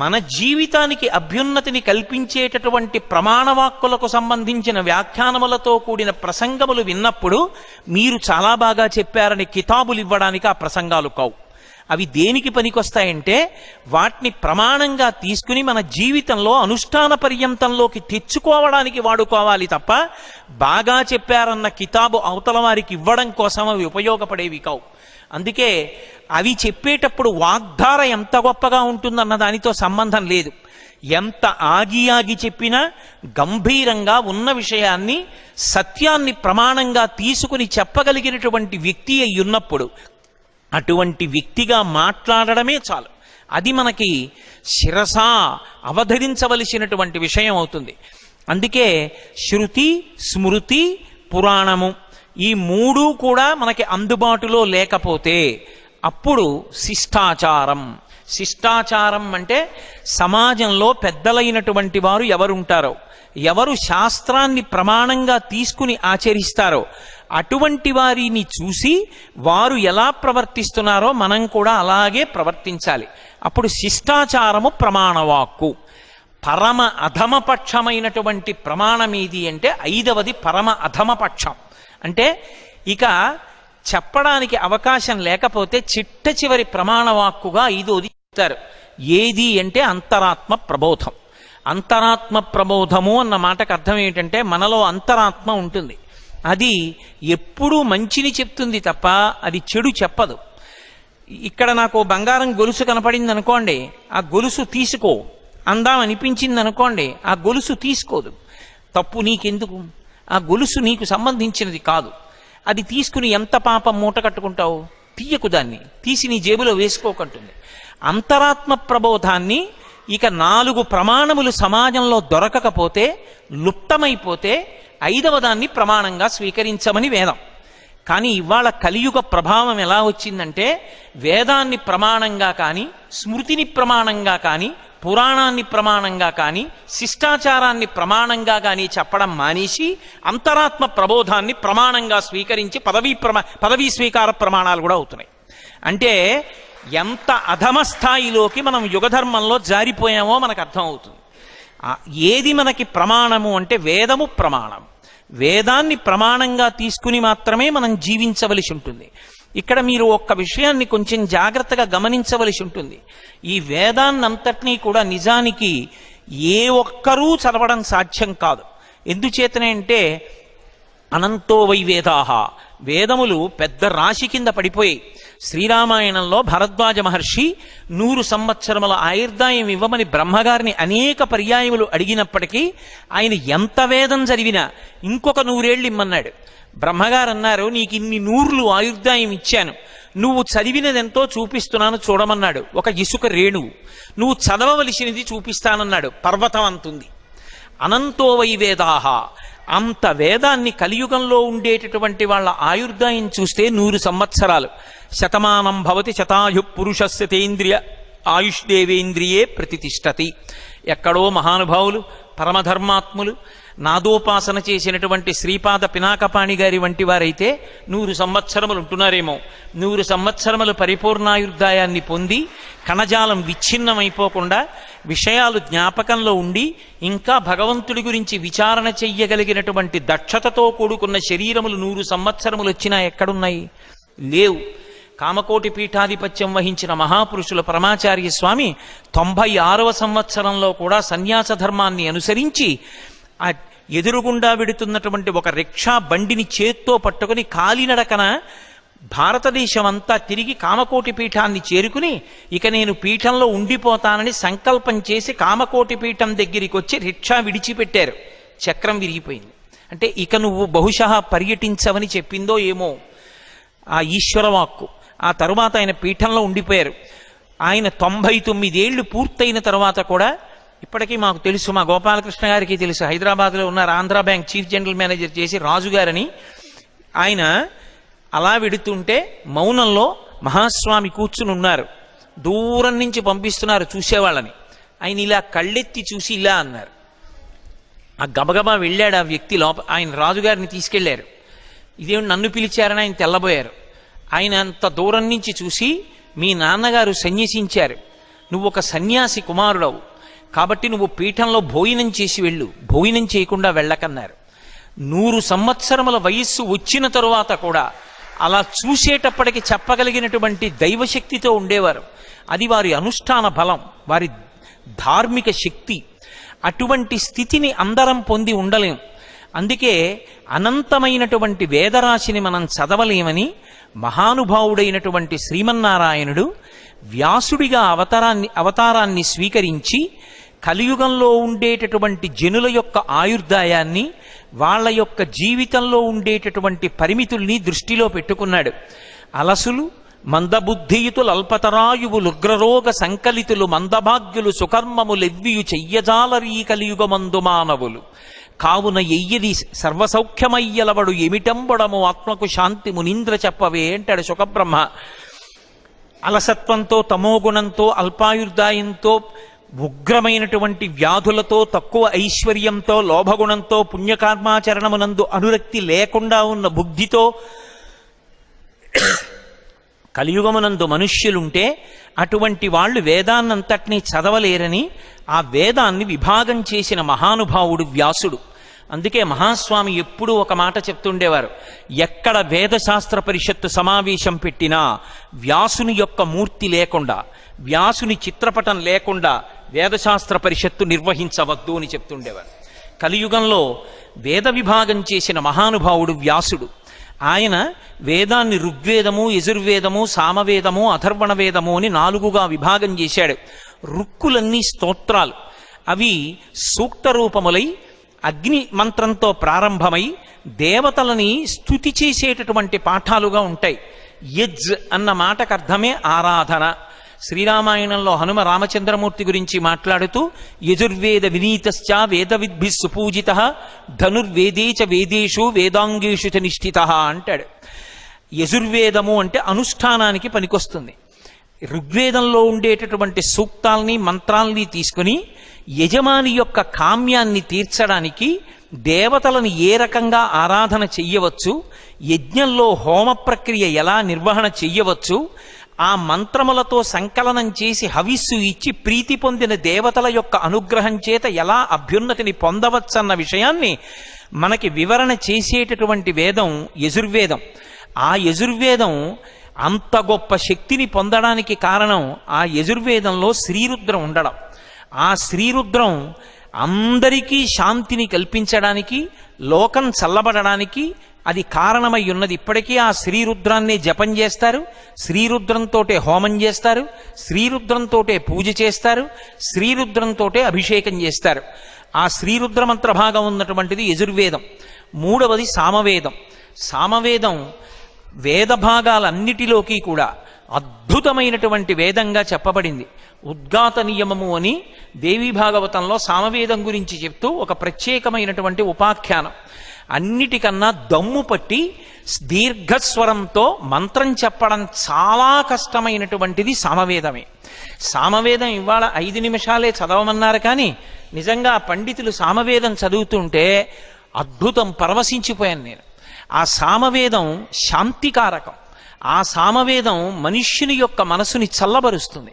మన జీవితానికి అభ్యున్నతిని కల్పించేటటువంటి ప్రమాణవాక్కులకు సంబంధించిన వ్యాఖ్యానములతో కూడిన ప్రసంగములు విన్నప్పుడు మీరు చాలా బాగా చెప్పారని కితాబులు ఇవ్వడానికి ఆ ప్రసంగాలు కావు. అవి దేనికి పనికొస్తాయంటే వాటిని ప్రమాణంగా తీసుకుని మన జీవితంలో అనుష్ఠాన పర్యంతంలోకి తెచ్చుకోవడానికి వాడుకోవాలి తప్ప బాగా చెప్పారన్న కితాబు అవతల వారికి ఇవ్వడం కోసం అవి ఉపయోగపడేవి కావు. అందుకే అవి చెప్పేటప్పుడు వాగ్ధార ఎంత గొప్పగా ఉంటుందన్న దానితో సంబంధం లేదు. ఎంత ఆగి ఆగి చెప్పినా గంభీరంగా ఉన్న విషయాన్ని, సత్యాన్ని ప్రమాణంగా తీసుకుని చెప్పగలిగినటువంటి వ్యక్తి అయి ఉన్నప్పుడు అటువంటి వ్యక్తిగా మాట్లాడడమే చాలు. అది మనకి శిరసా అవధరించవలసినటువంటి విషయం అవుతుంది. అందుకే శృతి, స్మృతి, పురాణము ఈ మూడు కూడా మనకి అందుబాటులో లేకపోతే అప్పుడు శిష్టాచారం. శిష్టాచారం అంటే సమాజంలో పెద్దలైనటువంటి వారు ఎవరుంటారో, ఎవరు శాస్త్రాన్ని ప్రమాణంగా తీసుకుని ఆచరిస్తారో అటువంటి వారిని చూసి వారు ఎలా ప్రవర్తిస్తున్నారో మనం కూడా అలాగే ప్రవర్తించాలి. అప్పుడు శిష్టాచారము ప్రమాణవాక్కు. పరమ అధమపక్షమైనటువంటి ప్రమాణం ఏది అంటే 5వది పరమ అధమపక్షం. అంటే ఇక చెప్పడానికి అవకాశం లేకపోతే చిట్ట చివరి ప్రమాణవాక్కుగా 5వది చెప్తారు. ఏది అంటే అంతరాత్మ ప్రబోధం. అంతరాత్మ ప్రబోధము అన్న మాటకు అర్థం ఏంటంటే మనలో అంతరాత్మ ఉంటుంది, అది ఎప్పుడూ మంచిని చెప్తుంది తప్ప అది చెడు చెప్పదు. ఇక్కడ నాకు బంగారం గొలుసు కనపడింది అనుకోండి, ఆ గొలుసు తీసుకో అందాం అనిపించింది అనుకోండి, ఆ గొలుసు తీసుకోదు. తప్పు నీకెందుకు, ఆ గొలుసు నీకు సంబంధించినది కాదు. అది తీసుకుని ఎంత పాపం మూట కట్టుకుంటావు, తీయకు, దాన్ని తీసి నీ జేబులో వేసుకోకంటుంది. అంతరాత్మ ప్రబోధాన్ని ఇక 4 ప్రమాణములు సమాజంలో దొరకకపోతే, లుప్తమైపోతే 5వ దాన్ని ప్రమాణంగా స్వీకరించమని వేదం. కానీ ఇవాళ కలియుగ ప్రభావం ఎలా వచ్చిందంటే వేదాన్ని ప్రమాణంగా కానీ, స్మృతిని ప్రమాణంగా కానీ, పురాణాన్ని ప్రమాణంగా కానీ, శిష్టాచారాన్ని ప్రమాణంగా కానీ చెప్పడం మానేసి అంతరాత్మ ప్రబోధాన్ని ప్రమాణంగా స్వీకరించి పదవీ స్వీకార ప్రమాణాలు కూడా అవుతున్నాయి. అంటే ఎంత అధమ స్థాయిలోకి మనం యుగధర్మంలో జారిపోయామో మనకు అర్థమవుతుంది. ఏది మనకి ప్రమాణము అంటే వేదము ప్రమాణం. వేదాన్ని ప్రమాణంగా తీసుకుని మాత్రమే మనం జీవించవలసి ఉంటుంది. ఇక్కడ మీరు ఒక్క విషయాన్ని కొంచెం జాగ్రత్తగా గమనించవలసి ఉంటుంది. ఈ వేదాన్నంతటినీ కూడా నిజానికి ఏ ఒక్కరూ చదవడం సాధ్యం కాదు. ఎందుచేతనే అంటే అనంతో వై వేదాహ, వేదములు పెద్ద రాశి కింద పడిపోయి శ్రీరామాయణంలో భరద్వాజ మహర్షి 100 సంవత్సరముల ఆయుర్దాయం ఇవ్వమని బ్రహ్మగారిని అనేక పర్యాయములు అడిగినప్పటికీ ఆయన ఎంత వేదం చదివినా ఇంకొక 100 ఏళ్ళు ఇమ్మన్నాడు. బ్రహ్మగారు అన్నారు, నీకు ఇన్ని 100 ఆయుర్దాయం ఇచ్చాను, నువ్వు చదివినదెంతో చూపిస్తున్నాను చూడమన్నాడు. ఒక ఇసుక రేణువు. నువ్వు చదవవలసినది చూపిస్తానన్నాడు, పర్వతం అంతుంది. అనంతో వై వేదాహ, అంత వేదాన్ని కలియుగంలో ఉండేటటువంటి వాళ్ళ ఆయుర్దాయం చూస్తే 100 సంవత్సరాలు. శతమానం భవతి శతాయు పురుషస్య తేంద్రియ ఆయుష్దేవేంద్రియే ప్రతిష్టతి. ఎక్కడో మహానుభావులు, పరమధర్మాత్ములు, నాదోపాసన చేసినటువంటి శ్రీపాద పినాకపాణి గారి వంటి వారైతే 100 సంవత్సరములు ఉంటున్నారేమో. 100 సంవత్సరములు పరిపూర్ణాయుర్దాయాన్ని పొంది కణజాలం విచ్ఛిన్నమైపోకుండా విషయాలు జ్ఞాపకంలో ఉండి ఇంకా భగవంతుడి గురించి విచారణ చెయ్యగలిగినటువంటి దక్షతతో కూడుకున్న శరీరములు 100 సంవత్సరములు వచ్చినా ఎక్కడున్నాయి? లేవు. కామకోటి పీఠాధిపత్యం వహించిన మహాపురుషుల పరమాచార్య స్వామి 96వ సంవత్సరంలో కూడా సన్యాస ధర్మాన్ని అనుసరించి ఆ ఎదురుగుండా వెడుతున్నటువంటి ఒక రిక్షా బండిని చేత్తో పట్టుకుని కాలినడకన భారతదేశం అంతా తిరిగి కామకోటి పీఠాన్ని చేరుకుని ఇక నేను పీఠంలో ఉండిపోతానని సంకల్పం చేసి కామకోటి పీఠం దగ్గరికి వచ్చి రిక్షా విడిచిపెట్టారు. చక్రం విరిగిపోయింది. అంటే ఇక నువ్వు బహుశः పర్యటించవని చెప్పిందో ఏమో ఆ ఈశ్వరవాక్కు. ఆ తరువాత ఆయన పీఠంలో ఉండిపోయారు. ఆయన 99 ఏళ్లు పూర్తయిన తర్వాత కూడా ఇప్పటికీ మాకు తెలుసు, మా గోపాలకృష్ణ గారికి తెలుసు, హైదరాబాద్లో ఉన్నారు, Andhra bank chief general manager చేసి రాజుగారని. ఆయన అలా వెడుతుంటే మౌనంలో మహాస్వామి కూర్చుని ఉన్నారు. దూరం నుంచి పంపిస్తున్నారు చూసేవాళ్ళని. ఆయన ఇలా కళ్ళెత్తి చూసి ఇలా అన్నారు. ఆ గబగబా వెళ్ళాడు ఆ వ్యక్తి లోపల. ఆయన రాజుగారిని తీసుకెళ్లారు. ఇదేమిటి నన్ను పిలిచారని ఆయన తెల్లబోయారు. ఆయన అంత దూరం నుంచి చూసి, మీ నాన్నగారు సన్యసించారు, నువ్వు ఒక సన్యాసి కుమారుడవు కాబట్టి నువ్వు పీఠంలో భోజనం చేసి వెళ్ళు, భోజనం చేయకుండా వెళ్ళకన్నారు. 100 సంవత్సరముల వయస్సు వచ్చిన తరువాత కూడా అలా చూసేటప్పటికి చెప్పగలిగినటువంటి దైవశక్తితో ఉండేవారు. అది వారి అనుష్ఠాన బలం, వారి ధార్మిక శక్తి. అటువంటి స్థితిని అందరం పొంది ఉండలేం. అందుకే అనంతమైనటువంటి వేదరాశిని మనం చదవలేమని మహానుభావుడైనటువంటి శ్రీమన్నారాయణుడు వ్యాసుడిగా అవతారాన్ని స్వీకరించి కలియుగంలో ఉండేటటువంటి జనుల యొక్క ఆయుర్దాయాన్ని, వాళ్ళ యొక్క జీవితంలో ఉండేటటువంటి పరిమితుల్ని దృష్టిలో పెట్టుకున్నాడు. అలసులు మందబుద్ధియుతులు అల్పతరాయువులు ఉగ్రరోగ సంకలితులు మందభాగ్యులు సుకర్మములెవ్వియు చెయ్యజాలరీ కలియుగమందు మానవులు కావున ఎయ్యది సర్వసౌఖ్యమయ్యలవడు ఎమిటంబడము ఆత్మకు శాంతి మునీంద్ర చెప్పవే అంటాడు శుకబ్రహ్మ. అలసత్వంతో, తమోగుణంతో, అల్పాయుర్దాయంతో, ఉగ్రమైనటువంటి వ్యాధులతో, తక్కువ ఐశ్వర్యంతో, లోభగుణంతో, పుణ్యకర్మాచరణమునందు అనురక్తి లేకుండా ఉన్న బుద్ధితో కలియుగమునందు మనుష్యులుంటే అటువంటి వాళ్ళు వేదాన్నంతటినీ చదవలేరని ఆ వేదాన్ని విభాగం చేసిన మహానుభావుడు వ్యాసుడు. అందుకే మహాస్వామి ఎప్పుడూ ఒక మాట చెప్తుండేవారు, ఎక్కడ వేదశాస్త్ర పరిషత్తు సమావేశం పెట్టినా వ్యాసుని యొక్క మూర్తి లేకుండా, వ్యాసుని చిత్రపటం లేకుండా వేదశాస్త్ర పరిషత్తు నిర్వహించవద్దు అని చెప్తుండేవారు. కలియుగంలో వేద విభాగం చేసిన మహానుభావుడు వ్యాసుడు. ఆయన వేదాన్ని ఋగ్వేదము, యజుర్వేదము, సామవేదము, అథర్వణ వేదము అని 4గా విభాగం చేశాడు. రుక్కులన్నీ స్తోత్రాలు. అవి సూక్త రూపములై అగ్ని మంత్రంతో ప్రారంభమై దేవతలని స్తుతి చేసేటటువంటి పాఠాలుగా ఉంటాయి. యజ్ అన్న మాటకు అర్థమే ఆరాధన. శ్రీరామాయణంలో హనుమ రామచంద్రమూర్తి గురించి మాట్లాడుతూ యజుర్వేద వినీతశ్చ వేదవిద్భి సుపూజిత ధనుర్వేదే చ వేదేషు వేదాంగేషు చ నిష్ఠిత అంటాడు. యజుర్వేదము అంటే అనుష్ఠానానికి పనికొస్తుంది. ఋగ్వేదంలో ఉండేటటువంటి సూక్తాల్ని మంత్రాల్ని తీసుకుని యజమాని యొక్క కామ్యాన్ని తీర్చడానికి దేవతలను ఏ రకంగా ఆరాధన చెయ్యవచ్చు, యజ్ఞంలో హోమ ప్రక్రియ ఎలా నిర్వహణ చెయ్యవచ్చు, ఆ మంత్రములతో సంకలనం చేసి హవిస్సు ఇచ్చి ప్రీతి పొందిన దేవతల యొక్క అనుగ్రహం చేత ఎలా అభ్యున్నతిని పొందవచ్చన్న విషయాన్ని మనకి వివరణ చేసేటటువంటి వేదం యజుర్వేదం. ఆ యజుర్వేదం అంత గొప్ప శక్తిని పొందడానికి కారణం ఆ యజుర్వేదంలో శ్రీరుద్రం ఉండడం. ఆ శ్రీరుద్రం అందరికీ శాంతిని కల్పించడానికి, లోకం చల్లబడడానికి అది కారణమై ఉన్నది. ఇప్పటికీ ఆ శ్రీరుద్రాన్నే జపం చేస్తారు, శ్రీరుద్రంతోటే హోమం చేస్తారు, శ్రీరుద్రంతోటే పూజ చేస్తారు, శ్రీరుద్రంతోటే అభిషేకం చేస్తారు. ఆ శ్రీరుద్ర మంత్ర భాగం ఉన్నటువంటిది యజుర్వేదం. 3వది సామవేదం. సామవేదం వేద భాగాలన్నిటిలోకి కూడా అద్భుతమైనటువంటి వేదంగా చెప్పబడింది. ఉద్గాత నియమము అని దేవీ భాగవతంలో సామవేదం గురించి చెప్తూ ఒక ప్రత్యేకమైనటువంటి ఉపాఖ్యానం. అన్నిటికన్నా దమ్ము పట్టి దీర్ఘస్వరంతో మంత్రం చెప్పడం చాలా కష్టమైనటువంటిది సామవేదమే. సామవేదం ఇవాళ 5 నిమిషాలే చదవమన్నారు, కానీ నిజంగా పండితులు సామవేదం చదువుతుంటే అద్భుతం, పరవశించిపోయాను నేను. ఆ సామవేదం శాంతికారకం. ఆ సామవేదం మనుష్యుని యొక్క మనసుని చల్లబరుస్తుంది.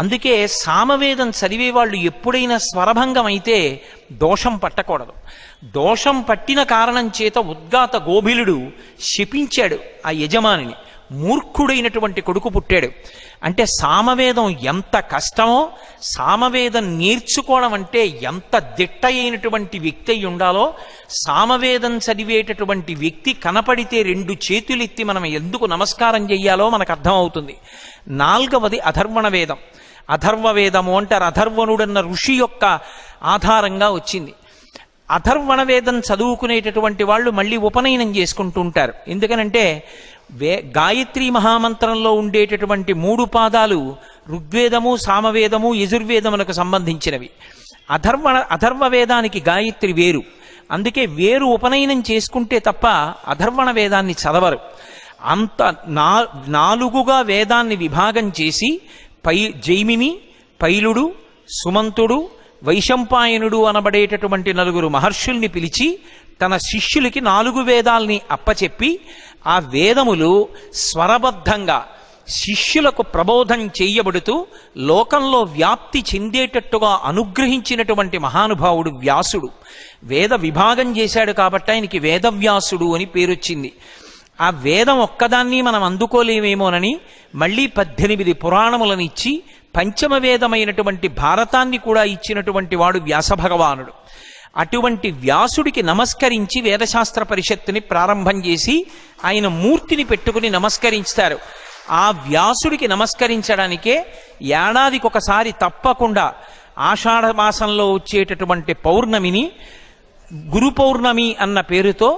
అందుకే సామవేదం చదివే వాళ్ళు ఎప్పుడైనా స్వరభంగం అయితే దోషం పట్టకూడదు. దోషం పట్టిన కారణం చేత ఉద్గాత గోభిలుడు శపించాడు ఆ యజమానిని. మూర్ఖుడైనటువంటి కొడుకు పుట్టాడు. అంటే సామవేదం ఎంత కష్టమో, సామవేదం నేర్చుకోవడం అంటే ఎంత దిట్ట అయినటువంటి వ్యక్తి అయి ఉండాలో, సామవేదం చదివేటటువంటి వ్యక్తి కనపడితే 2 చేతులెత్తి మనం ఎందుకు నమస్కారం చెయ్యాలో మనకు అర్థమవుతుంది. 4వది అధర్వణ వేదం. అధర్వవేదము అంటారు. అధర్వణుడన్న ఋషి యొక్క ఆధారంగా వచ్చింది. అధర్వణ వేదం చదువుకునేటటువంటి వాళ్ళు మళ్ళీ ఉపనయనం చేసుకుంటూ ఉంటారు. ఎందుకనంటే గాయత్రీ మహామంత్రంలో ఉండేటటువంటి 3 పాదాలు ఋగ్వేదము, సామవేదము, యజుర్వేదములకు సంబంధించినవి. అధర్వ వేదానికి గాయత్రి వేరు. అందుకే వేరు ఉపనయనం చేసుకుంటే తప్ప అధర్వణ వేదాన్ని చదవరు. అంత 4గా వేదాన్ని విభాగం చేసి జైమిని, పైలుడు, సుమంతుడు, వైశంపాయనుడు అనబడేటటువంటి 4 మహర్షుల్ని పిలిచి తన శిష్యులకి 4 వేదాల్ని అప్పచెప్పి ఆ వేదములు స్వరబద్ధంగా శిష్యులకు ప్రబోధం చేయబడుతూ లోకంలో వ్యాప్తి చెందేటట్టుగా అనుగ్రహించినటువంటి మహానుభావుడు వ్యాసుడు. వేద విభాగం చేశాడు కాబట్టి ఆయనకి వేదవ్యాసుడు అని పేరొచ్చింది. ఆ వేదం ఒక్కదాన్ని మనం అందుకోలేమేమోనని మళ్ళీ 18 పురాణములను ఇచ్చి పంచమ వేదమైనటువంటి భారతాన్ని కూడా ఇచ్చినటువంటి వాడు వ్యాస భగవానుడు. అటువంటి వ్యాసుడికి నమస్కరించి వేదశాస్త్ర పరిషత్తుని ప్రారంభం చేసి ఆయన మూర్తిని పెట్టుకుని నమస్కరిస్తారు. ఆ వ్యాసుడికి నమస్కరించడానికే ఏడాదికొకసారి తప్పకుండా ఆషాఢ మాసంలో వచ్చేటటువంటి పౌర్ణమిని గురు పౌర్ణమి అన్న పేరుతో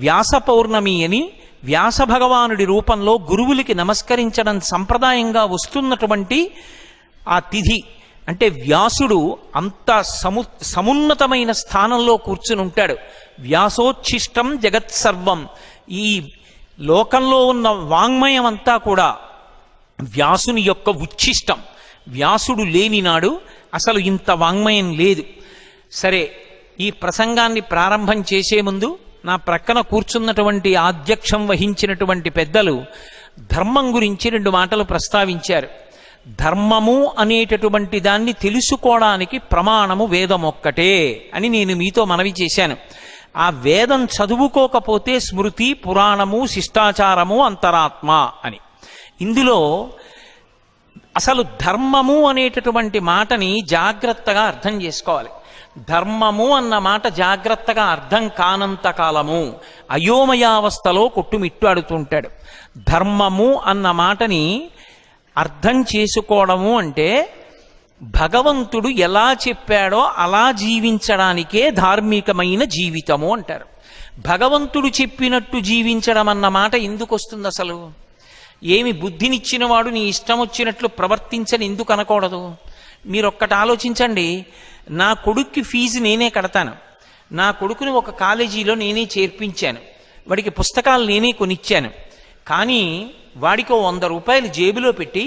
వ్యాస పౌర్ణమి అని వ్యాస భగవానుడి రూపంలో గురువులకి నమస్కరించడం సంప్రదాయంగా వస్తున్నటువంటి ఆ తిథి. అంటే వ్యాసుడు అంత సమున్నతమైన స్థానంలో కూర్చుని ఉంటాడు. వ్యాసోచ్ఛిష్టం జగత్సర్వం. ఈ లోకంలో ఉన్న వాంగ్మయం అంతా కూడా వ్యాసుని యొక్క ఉచ్ఛిష్టం. వ్యాసుడు లేనినాడు అసలు ఇంత వాంగ్మయం లేదు. సరే, ఈ ప్రసంగాన్ని ప్రారంభం చేసే ముందు నా ప్రక్కన కూర్చున్నటువంటి ఆధ్యక్షం వహించినటువంటి పెద్దలు ధర్మం గురించి 2 మాటలు ప్రస్తావించారు. ధర్మము అనేటటువంటి దాన్ని తెలుసుకోవడానికి ప్రమాణము వేదం ఒక్కటే అని నేను మీతో మనవి చేశాను. ఆ వేదం చదువుకోకపోతే స్మృతి, పురాణము, శిష్టాచారము, అంతరాత్మ అని. ఇందులో అసలు ధర్మము అనేటటువంటి మాటని జాగ్రత్తగా అర్థం చేసుకోవాలి. ధర్మము అన్న మాట జాగ్రత్తగా అర్థం కానంత కాలము అయోమయావస్థలో కొట్టుమిట్టాడుతుంటాడు. ధర్మము అన్న మాటని అర్థం చేసుకోవడము అంటే భగవంతుడు ఎలా చెప్పాడో అలా జీవించడానికే ధార్మికమైన జీవితము అంటారు. భగవంతుడు చెప్పినట్టు జీవించడం అన్న మాట ఎందుకు వస్తుంది అసలు? ఏమి బుద్ధినిచ్చిన వాడు నీ ఇష్టం వచ్చినట్లు ప్రవర్తించని ఎందుకు అనకూడదు? మీరొక్కటి ఆలోచించండి. నా కొడుక్కి ఫీజు నేనే కడతాను. నా కొడుకుని ఒక కాలేజీలో నేనే చేర్పించాను. వాడికి పుస్తకాలు నేనే కొనిచ్చాను. కానీ వాడికి 100 రూపాయలు జేబులో పెట్టి,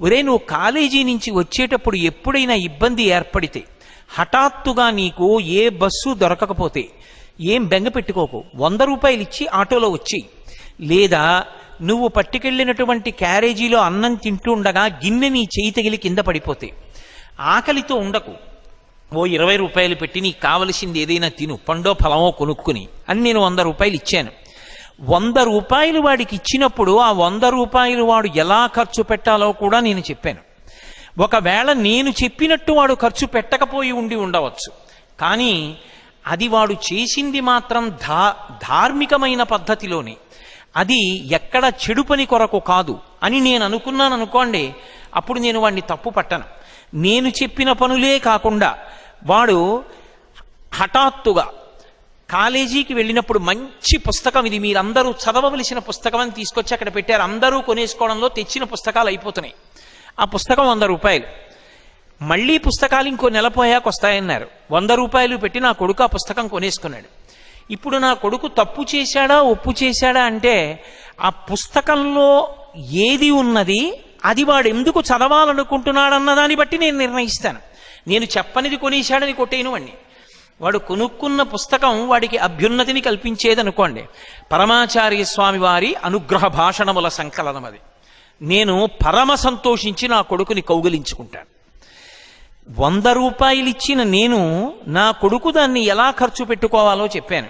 ఒరే నువ్వు కాలేజీ నుంచి వచ్చేటప్పుడు ఎప్పుడైనా ఇబ్బంది ఏర్పడితే, హఠాత్తుగా నీకు ఏ బస్సు దొరకకపోతే ఏం బెంగ పెట్టుకోకు, 100 రూపాయలు ఇచ్చి ఆటోలో వచ్చి, లేదా నువ్వు పట్టుకెళ్ళినటువంటి క్యారేజీలో అన్నం తింటూ ఉండగా గిన్నె నీ చేయి తగిలి కింద పడిపోతే ఆకలితో ఉండకు, ఓ 20 రూపాయలు పెట్టి నీకు కావలసింది ఏదైనా తిను, పండో ఫలమో కొనుక్కుని అని నేను 100 రూపాయలు ఇచ్చాను. 100 రూపాయలు వాడికి ఇచ్చినప్పుడు ఆ 100 రూపాయలు వాడు ఎలా ఖర్చు పెట్టాలో కూడా నేను చెప్పాను. ఒకవేళ నేను చెప్పినట్టు వాడు ఖర్చు పెట్టకపోయి ఉండవచ్చు. కానీ అది వాడు చేసింది మాత్రం ధార్మికమైన పద్ధతిలోనే, అది ఎక్కడ చెడు పని కొరకు కాదు అని నేను అనుకున్నాను అనుకోండి, అప్పుడు నేను వాడిని తప్పు పట్టను. నేను చెప్పిన పనులే కాకుండా వాడు హఠాత్తుగా కాలేజీకి వెళ్ళినప్పుడు మంచి పుస్తకం, ఇది మీరందరూ చదవవలసిన పుస్తకం అని తీసుకొచ్చి అక్కడ పెట్టారు. అందరూ కొనేసుకోవడంలో తెచ్చిన పుస్తకాలు అయిపోతున్నాయి. ఆ పుస్తకం 100 రూపాయలు. మళ్ళీ పుస్తకాలు ఇంకో నెల పోయాక వస్తాయన్నారు. 100 రూపాయలు పెట్టి నా కొడుకు ఆ పుస్తకం కొనేసుకున్నాడు. ఇప్పుడు నా కొడుకు తప్పు చేశాడా ఒప్పు చేశాడా అంటే, ఆ పుస్తకంలో ఏది ఉన్నది అది వాడు ఎందుకు చదవాలనుకుంటున్నాడన్న దాన్ని బట్టి నేను నిర్ణయిస్తాను. నేను చెప్పనిది కొనేశాడని కొట్టేను వాడిని. వాడు కొనుక్కున్న పుస్తకం వాడికి అభ్యున్నతిని కల్పించేదనుకోండి, పరమాచార్య స్వామి వారి అనుగ్రహ భాషణముల సంకలనం అది. నేను పరమ సంతోషించి నా కొడుకుని కౌగిలించుకుంటాను. 100 రూపాయలు ఇచ్చిన నేను నా కొడుకు దాన్ని ఎలా ఖర్చు పెట్టుకోవాలో చెప్పాను.